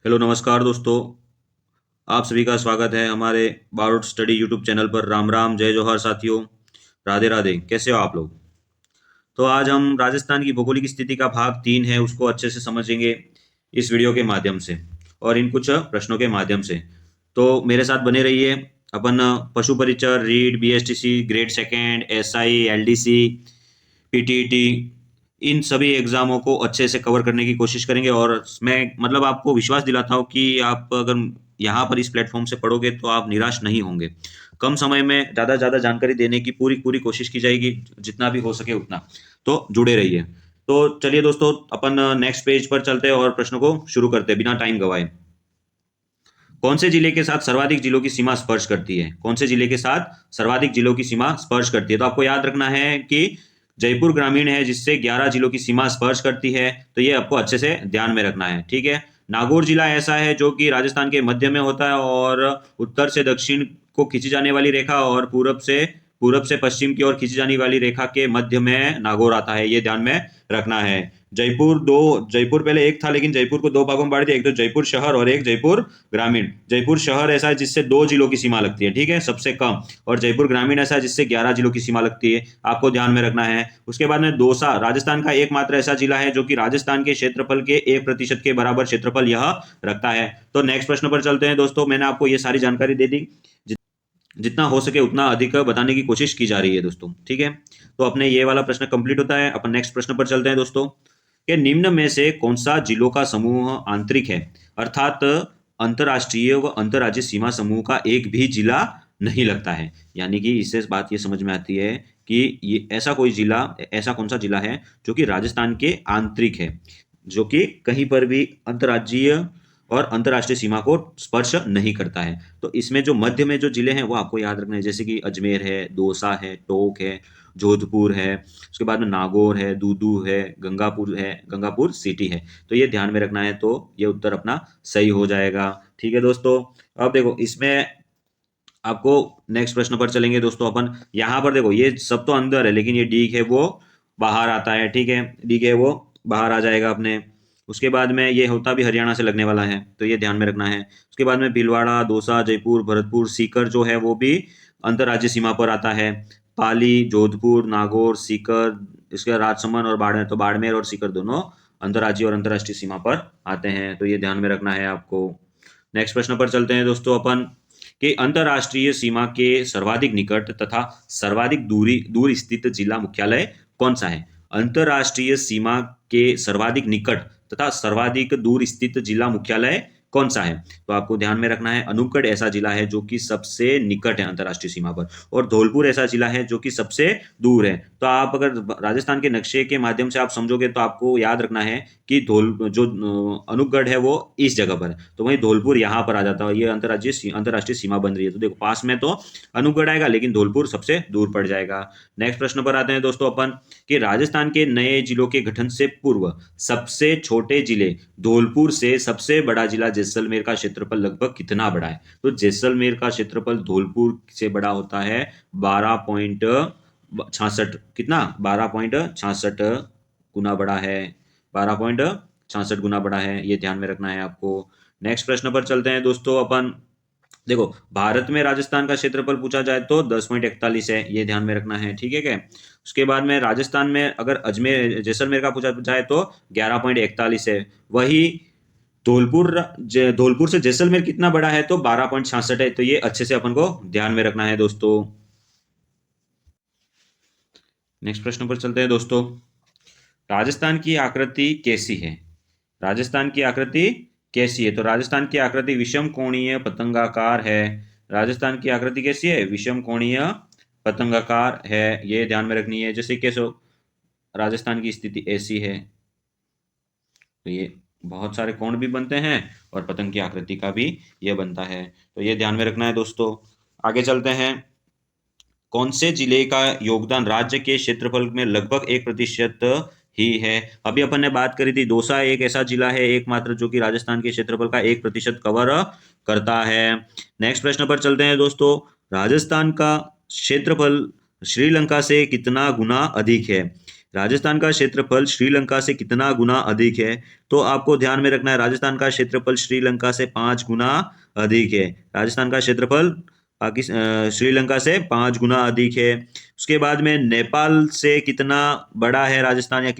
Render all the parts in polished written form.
Hello नमस्कार दोस्तों। आप सभी का स्वागत है हमारे बारूद स्टडी यूट्यूब चैनल पर। राम राम, जय जोहर साथियों। राधे राधे। कैसे हो आप लोग? तो आज हम राजस्थान की भौगोलिक स्थिति का भाग 3 है उसको अच्छे से समझेंगे इस वीडियो के माध्यम से और इन कुछ प्रश्नों के माध्यम से। तो मेरे साथ बने रहिए। अपन पशु परिचर, रीड, BSTC, grade second, SI, LDC, PTET, इन सभी एग्जामों को अच्छे से कवर करने की कोशिश करेंगे। और मैं मतलब आपको विश्वास दिलाता हूँ कि आप अगर यहाँ पर इस प्लेटफॉर्म से पढ़ोगे तो आप निराश नहीं होंगे। कम समय में ज़्यादा से ज़्यादा जानकारी देने की पूरी पूरी कोशिश की जाएगी, जितना भी हो सके उतना। तो जुड़े रहिए। तो चलिए दोस्तों, अपन नेक्स्ट पेज पर चलते हैं और प्रश्नों को शुरू करते हैं बिना टाइम गवाए। कौन से जिले के साथ सर्वाधिक जिलों की सीमा स्पर्श करती है? कौन से जिले के साथ सर्वाधिक जिलों की सीमा स्पर्श करती है? तो आपको याद रखना है कि जयपुर ग्रामीण है जिससे 11 जिलों की सीमा स्पर्श करती है। तो ये आपको अच्छे से ध्यान में रखना है, ठीक है। नागौर जिला ऐसा है जो कि राजस्थान के मध्य में होता है और उत्तर से दक्षिण को खींची जाने वाली रेखा और पूरब से पश्चिम की ओर खींची जाने वाली रेखा के मध्य में नागौर आता है। ये ध्यान में रखना है। जयपुर पहले एक था, लेकिन जयपुर को दो भागों में बांट दिया, एक तो जयपुर शहर और एक जयपुर ग्रामीण। जयपुर शहर ऐसा है जिससे 2 जिलों की सीमा लगती है, ठीक है, सबसे कम। और जयपुर ग्रामीण ऐसा है जिससे 11 जिलों की सीमा लगती है। आपको ध्यान में रखना है। उसके बाद में दौसा राजस्थान का एकमात्र ऐसा जिला है जो कि राजस्थान के क्षेत्रफल के 1% के बराबर क्षेत्रफल यह रखता है। तो नेक्स्ट प्रश्न पर चलते हैं दोस्तों। मैंने आपको ये सारी जानकारी दे दी। जितना हो सके उतना अधिक बताने की कोशिश की जा रही है दोस्तों, ठीक है। तो अपने ये वाला प्रश्न कंप्लीट होता है। अपन नेक्स्ट प्रश्न पर चलते हैं दोस्तों कि निम्न में से कौन सा जिलों का समूह आंतरिक है, अर्थात अंतर्राष्ट्रीय व अंतर्राज्यीय सीमा समूह का एक भी जिला नहीं लगता है। यानी कि इससे बात ये समझ में आती है कि ये ऐसा कौन सा जिला है जो कि राजस्थान के आंतरिक है, जो कि कहीं पर भी अंतर्राज्यीय और अंतर्राष्ट्रीय सीमा को स्पर्श नहीं करता है। तो इसमें जो मध्य में जो जिले हैं वो आपको याद रखना है, जैसे कि अजमेर है, दौसा है, टोंक है, जोधपुर है, उसके बाद में नागौर है, दूदू है, गंगापुर सिटी है। तो ये ध्यान में रखना है। तो ये उत्तर अपना सही हो जाएगा, ठीक है दोस्तों। अब देखो इसमें आपको नेक्स्ट प्रश्न पर चलेंगे दोस्तों। अपन यहाँ पर देखो ये सब तो अंदर है, लेकिन ये डी है वो बाहर आता है, ठीक है। डी है वो बाहर आ जाएगा अपने। उसके बाद में ये होता भी हरियाणा से लगने वाला है, तो ये ध्यान में रखना है। उसके बाद में भीलवाड़ा, दौसा, जयपुर, भरतपुर, सीकर जो है वो भी अंतर्राज्यीय सीमा पर आता है। पाली, जोधपुर, नागौर, सीकर, इसके राजसमंद और बाड़मेर। तो बाड़मेर और सीकर दोनों अंतर्राज्यीय और अंतर्राष्ट्रीय सीमा पर आते हैं, तो ये ध्यान में रखना है आपको। नेक्स्ट प्रश्न पर चलते हैं दोस्तों अपन कि अंतर्राष्ट्रीय सीमा के सर्वाधिक निकट तथा सर्वाधिक दूर स्थित जिला मुख्यालय कौन सा है? अंतर्राष्ट्रीय सीमा के सर्वाधिक निकट तथा सर्वाधिक दूर स्थित जिला मुख्यालय कौन सा है? तो आपको ध्यान में रखना है अनूपगढ़ ऐसा जिला है जो कि सबसे निकट है अंतर्राष्ट्रीय सीमा पर, और धौलपुर ऐसा जिला है जो कि सबसे दूर है। तो आप अगर राजस्थान के नक्शे के माध्यम से आप समझोगे तो आपको याद रखना है कि अनूपगढ़ है वो इस जगह पर है, तो वहीं धौलपुर यहाँ पर आ जाता है। ये अंतर्राष्ट्रीय सीमा बन रही है। तो देखो पास में तो अनूपगढ़ आएगा, लेकिन धौलपुर सबसे दूर पड़ जाएगा। नेक्स्ट प्रश्न पर आते हैं दोस्तों अपन कि राजस्थान के नए जिलों के गठन से पूर्व सबसे छोटे जिले धौलपुर से सबसे बड़ा जिला जैसलमेर का क्षेत्रफल लगभग कितना बड़ा है? तो जैसलमेर का क्षेत्रफल धौलपुर से बड़ा होता है 12.66। कितना? 12.66 गुना बड़ा है। 12.66 गुना बड़ा है, ये ध्यान में रखना है आपको। नेक्स्ट प्रश्न पर चलते हैं दोस्तों अपन। देखो भारत में राजस्थान का क्षेत्रफल पूछा जाए तो 10.41 है, ये ध्यान में रखना है, ठीक है क्या। उसके बाद में राजस्थान में अगर अजमेर जैसलमेर का पूछा जाए तो 11.41 है। वही धौलपुर से जैसलमेर कितना बड़ा है? तो 12.66 है। तो ये अच्छे से अपन को ध्यान में रखना है दोस्तों। नेक्स्ट प्रश्न पर चलते हैं दोस्तों। राजस्थान की आकृति कैसी है? राजस्थान की आकृति कैसी है? तो राजस्थान की आकृति विषम कोणीय पतंगाकार है। राजस्थान की आकृति कैसी है? विषम कोणीय पतंगाकार है, ये ध्यान में रखनी है। जैसे कैसे राजस्थान की स्थिति ऐसी है, तो ये बहुत सारे कोण भी बनते हैं और पतंग की आकृति का भी ये बनता है, तो ये ध्यान में रखना है दोस्तों। आगे चलते हैं। कौन से जिले का योगदान राज्य के क्षेत्रफल में लगभग 1% ही है? अभी अपन ने बात करी थी, दौसा एक ऐसा जिला है एकमात्र जो कि राजस्थान के क्षेत्रफल का 1% कवर करता है। नेक्स्ट प्रश्न पर चलते हैं दोस्तों। राजस्थान का क्षेत्रफल श्रीलंका से कितना गुना अधिक है? राजस्थान का क्षेत्रफल श्रीलंका से कितना गुना अधिक है? तो आपको ध्यान में रखना है, राजस्थान का क्षेत्रफल श्रीलंका से 5 गुना अधिक है। राजस्थान का क्षेत्रफल श्रीलंका से 5 गुना अधिक है। उसके बाद में नेपाल से कितना बड़ा है राजस्थान, या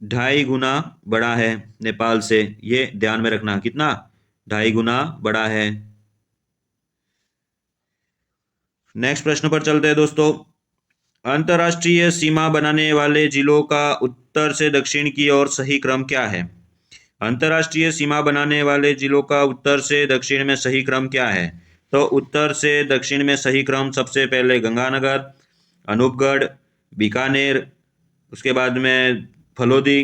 2.5 गुना बड़ा है नेपाल से, ये ध्यान में रखना। कितना? 2.5 गुना बड़ा है। नेक्स्ट प्रश्न पर चलते हैं दोस्तों। अंतर्राष्ट्रीय सीमा बनाने वाले जिलों का उत्तर से दक्षिण की ओर सही क्रम क्या है? अंतर्राष्ट्रीय सीमा बनाने वाले जिलों का उत्तर से दक्षिण में सही क्रम क्या है? तो उत्तर से दक्षिण में सही क्रम सबसे पहले गंगानगर, अनूपगढ़, बीकानेर, उसके बाद में फलोदी,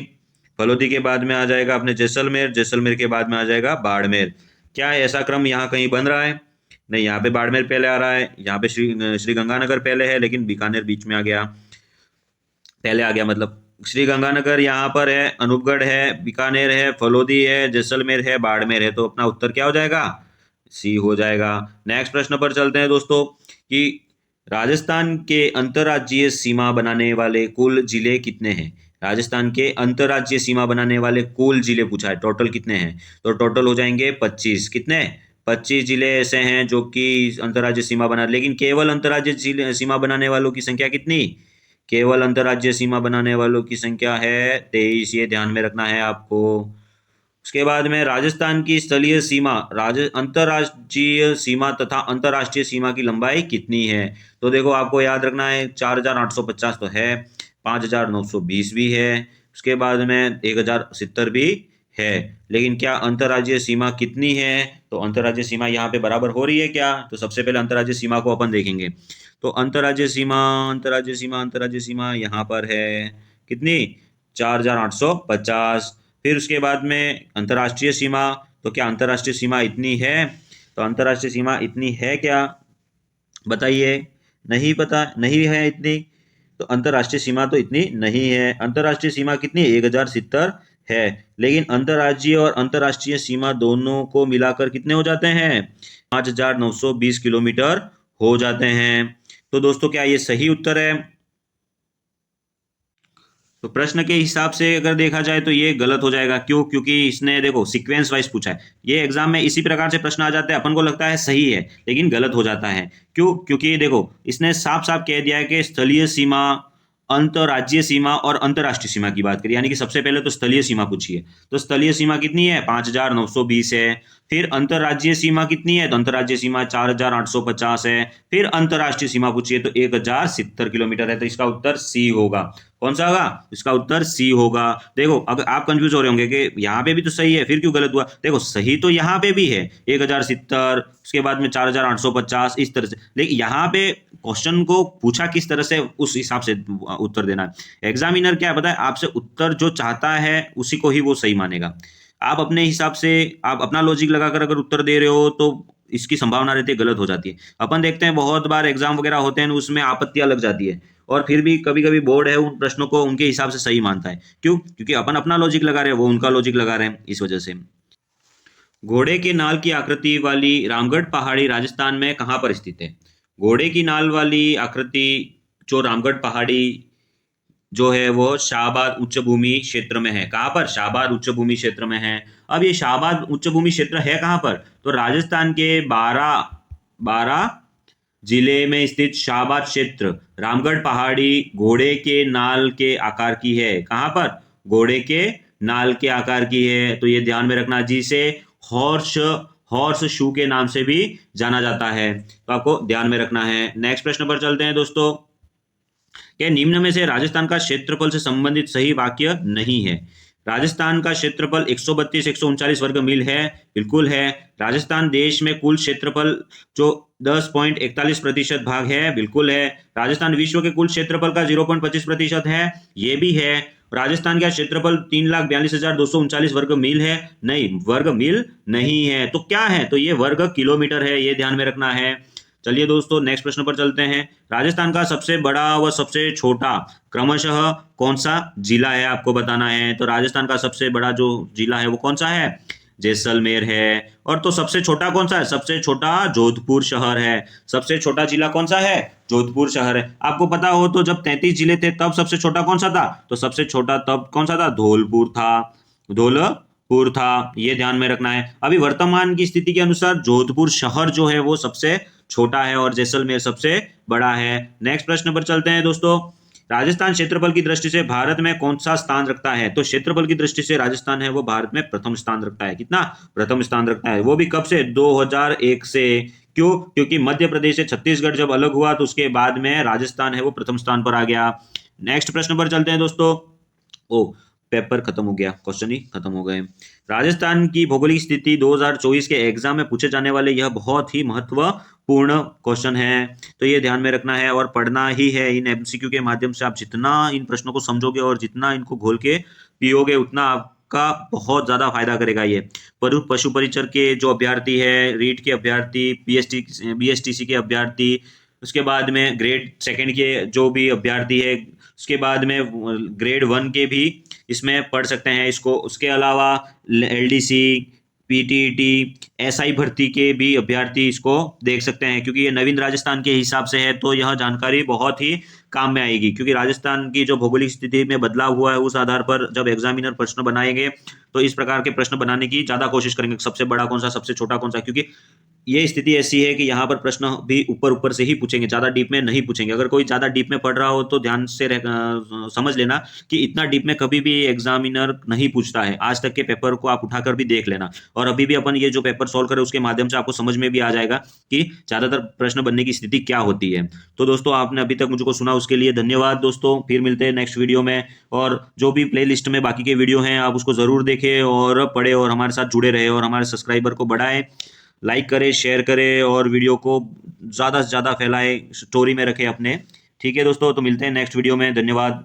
फलोदी के बाद में आ जाएगा अपने जैसलमेर, जैसलमेर के बाद में आ जाएगा बाड़मेर। क्या है ऐसा क्रम यहाँ कहीं बन रहा है? नहीं, यहाँ पे बाड़मेर पहले आ रहा है, यहाँ पे श्री गंगानगर पहले है, लेकिन बीकानेर बीच में आ गया, पहले आ गया। मतलब श्री गंगानगर यहाँ पर है, अनूपगढ़ है, बीकानेर है, फलोदी है, जैसलमेर है, बाड़मेर है। तो अपना उत्तर क्या हो जाएगा? सी हो जाएगा। नेक्स्ट प्रश्न पर चलते हैं दोस्तों कि राजस्थान के अंतर्राज्यीय सीमा बनाने वाले कुल जिले कितने हैं? राजस्थान के अंतर्राज्यीय सीमा बनाने वाले कुल जिले पूछा है, टोटल कितने हैं? तो टोटल हो जाएंगे 25। कितने? 25 जिले ऐसे हैं जो कि अंतर्राज्यीय सीमा बना, लेकिन केवल अंतर्राज्यीय सीमा बनाने वालों की संख्या कितनी? केवल अंतर्राज्यीय सीमा बनाने वालों की संख्या है 23। ये ध्यान में रखना है आपको। उसके बाद में राजस्थान की स्थलीय सीमा, अंतर्राज्यीय सीमा तथा अंतर्राष्ट्रीय सीमा की लंबाई कितनी है? तो देखो आपको याद रखना है, 4850 तो है, 5920 भी है, उसके बाद में 1070 भी है, लेकिन क्या अंतर्राज्यीय सीमा कितनी है? तो अंतर्राज्यीय सीमा यहाँ पे बराबर हो रही है क्या? तो सबसे पहले अंतर्राज्यीय सीमा को अपन देखेंगे। तो अंतर्राज्यीय सीमा, अंतर्राज्यीय सीमा, अंतर्राज्यीय सीमा यहाँ पर है कितनी? 4850। फिर उसके बाद में अंतर्राष्ट्रीय सीमा, तो क्या अंतर्राष्ट्रीय सीमा इतनी है? तो अंतर्राष्ट्रीय सीमा इतनी है क्या? बताइए। नहीं पता, नहीं है इतनी, तो अंतर्राष्ट्रीय सीमा तो इतनी नहीं है। अंतर्राष्ट्रीय सीमा कितनी? 1070 है, लेकिन अंतर्राज्यीय और अंतर्राष्ट्रीय सीमा दोनों को मिलाकर कितने हो जाते हैं? 5920 किलोमीटर हो जाते हैं। तो दोस्तों क्या ये सही उत्तर है? तो प्रश्न के हिसाब से अगर देखा जाए तो ये गलत हो जाएगा। क्यों? क्योंकि इसने देखो सीक्वेंस वाइज पूछा है। ये एग्जाम में इसी प्रकार से प्रश्न आ जाते हैं, अपन को लगता है सही है लेकिन गलत हो जाता है। क्यों? क्योंकि देखो इसने साफ साफ कह दिया है कि स्थलीय सीमा, अंतर्राज्यीय सीमा और अंतर्राष्ट्रीय सीमा की बात करी, यानी कि सबसे पहले तो स्थलीय सीमा पूछी है। तो स्थलीय सीमा कितनी है? 5920 है। फिर अंतर्राज्यीय सीमा कितनी है? तो अंतर्राज्यीय सीमा 4850 है। फिर अंतर्राष्ट्रीय सीमा पूछी है तो 1070 किलोमीटर है। तो इसका उत्तर सी होगा। कौन सा होगा? इसका उत्तर सी होगा। देखो अगर आप कंफ्यूज हो रहे होंगे कि यहाँ पे भी तो सही है, फिर क्यों गलत हुआ? देखो सही तो यहाँ पे भी है 1070, उसके बाद में 4850, इस तरह से, लेकिन यहाँ पे क्वेश्चन को पूछा किस तरह से, उस हिसाब से उत्तर देना है। एग्जामिनर क्या पता है, आपसे उत्तर जो चाहता है उसी को ही वो सही मानेगा। आप अपने हिसाब से, आप अपना लॉजिक लगाकर अगर उत्तर दे रहे हो तो इसकी संभावना रहती है गलत हो जाती है। अपन देखते हैं बहुत बार एग्जाम वगैरह होते हैं उसमें आपत्तियां लग जाती है, और फिर भी कभी कभी बोर्ड है उन प्रश्नों को उनके हिसाब से सही मानता है। क्यों? क्योंकि अपन अपना लॉजिक लगा रहे हैं, वो उनका लॉजिक लगा रहे हैं, इस वजह से। घोड़े के नाल की आकृति वाली रामगढ़ पहाड़ी राजस्थान में कहाँ पर स्थित है? घोड़े की नाल वाली आकृति जो रामगढ़ पहाड़ी जो है वो शाहबाद उच्च भूमि क्षेत्र में है। कहाँ पर? शाहबाद उच्च भूमि क्षेत्र में है। अब ये शाहबाद उच्च भूमि क्षेत्र है कहाँ पर? तो राजस्थान के 12 जिले में स्थित शाहबाद क्षेत्र रामगढ़ पहाड़ी घोड़े के नाल के आकार की है। कहाँ पर? घोड़े के नाल के आकार की है। तो ये ध्यान में रखना, जिसे हॉर्स हॉर्स शू के नाम से भी जाना जाता है, तो आपको ध्यान में रखना है। नेक्स्ट प्रश्न पर चलते हैं दोस्तों कि निम्न में से राजस्थान का क्षेत्रफल से संबंधित सही वाक्य नहीं है। राजस्थान का क्षेत्रफल 132-139 वर्ग मील है, बिल्कुल है। राजस्थान देश में कुल क्षेत्रफल जो 10.41% भाग है, बिल्कुल है। राजस्थान विश्व के कुल क्षेत्रफल का 0.25% है, ये भी है। राजस्थान का क्षेत्रफल 3,42,239 वर्ग मील है, नहीं, वर्ग मील नहीं है। तो क्या है? तो ये वर्ग किलोमीटर है, ये ध्यान में रखना है। चलिए दोस्तों नेक्स्ट प्रश्न पर चलते हैं। राजस्थान का सबसे बड़ा व सबसे छोटा क्रमशः कौन सा जिला है, आपको बताना है। तो राजस्थान का सबसे बड़ा जो जिला है वो कौन सा है? जैसलमेर है। और तो सबसे छोटा कौन सा है? सबसे छोटा जोधपुर शहर है। सबसे छोटा जिला कौन सा है? जोधपुर शहर है। आपको पता हो तो जब 33 जिले थे तब सबसे छोटा कौन सा था? तो सबसे छोटा तब कौन सा था? धौलपुर था। धौलपुर था, ये ध्यान में रखना है। अभी वर्तमान की स्थिति के अनुसार जोधपुर शहर जो है वो सबसे छोटा है और जैसलमेर सबसे बड़ा है। नेक्स्ट प्रश्न पर चलते हैं दोस्तों। राजस्थान क्षेत्रफल की दृष्टि से भारत में कौन सा स्थान रखता है? तो क्षेत्रफल की दृष्टि से राजस्थान है वो भारत में प्रथम स्थान रखता है। कितना? प्रथम स्थान रखता है। वो भी कब से? 2001 से। क्यों? क्योंकि मध्य प्रदेश से छत्तीसगढ़ जब अलग हुआ तो उसके बाद में राजस्थान है वो प्रथम स्थान पर आ गया। नेक्स्ट प्रश्न पर चलते हैं दोस्तों। ओ, पेपर खत्म हो गया, क्वेश्चन ही खत्म हो गए। राजस्थान की भौगोलिक स्थिति 2024 के एग्जाम में पूछे जाने वाले यह बहुत ही महत्वपूर्ण क्वेश्चन है, तो ये ध्यान में रखना है और पढ़ना ही है। इन एमसीक्यू के माध्यम से आप जितना इन प्रश्नों को समझोगे और जितना इनको घोल के पियोगे उतना आपका बहुत ज्यादा फायदा करेगा ये। पशु परिचर के जो अभ्यर्थी है, रीट के अभ्यर्थी, बीएसटीसी के अभ्यर्थी, उसके बाद में ग्रेड सेकंड के जो भी अभ्यर्थी है, उसके बाद में ग्रेड 1 के भी इसमें पढ़ सकते हैं इसको। उसके अलावा एलडीसी, पीटीईटी, एसआई भर्ती के भी अभ्यर्थी इसको देख सकते हैं, क्योंकि ये नवीन राजस्थान के हिसाब से है तो यह जानकारी बहुत ही काम में आएगी। क्योंकि राजस्थान की जो भौगोलिक स्थिति में बदलाव हुआ है उस आधार पर जब एग्जामिनर प्रश्न बनाएंगे तो इस प्रकार के प्रश्न बनाने की ज्यादा कोशिश करेंगे। सबसे बड़ा कौन सा, सबसे छोटा कौन सा, क्योंकि ये स्थिति ऐसी है कि यहाँ पर प्रश्न भी ऊपर ऊपर से ही पूछेंगे, ज्यादा डीप में नहीं पूछेंगे। अगर कोई ज्यादा डीप में पढ़ रहा हो तो ध्यान से समझ लेना कि इतना डीप में कभी भी एग्जामिनर नहीं पूछता है। आज तक के पेपर को आप उठाकर भी देख लेना, और अभी भी अपन ये जो पेपर सॉल्व करें उसके माध्यम से आपको समझ में भी आ जाएगा कि ज्यादातर प्रश्न बनने की स्थिति क्या होती है। तो दोस्तों, आपने अभी तक मुझको सुना उसके लिए धन्यवाद दोस्तों। फिर मिलते हैं नेक्स्ट वीडियो में, और जो भी प्ले लिस्ट में बाकी के वीडियो हैं आप उसको जरूर देखें और पढ़ें और हमारे साथ जुड़े रहे और हमारे सब्सक्राइबर को बढ़ाएं। लाइक करें, शेयर करें और वीडियो को ज़्यादा से ज़्यादा फैलाएं, स्टोरी में रखें अपने। ठीक है दोस्तों, तो मिलते हैं नेक्स्ट वीडियो में। धन्यवाद।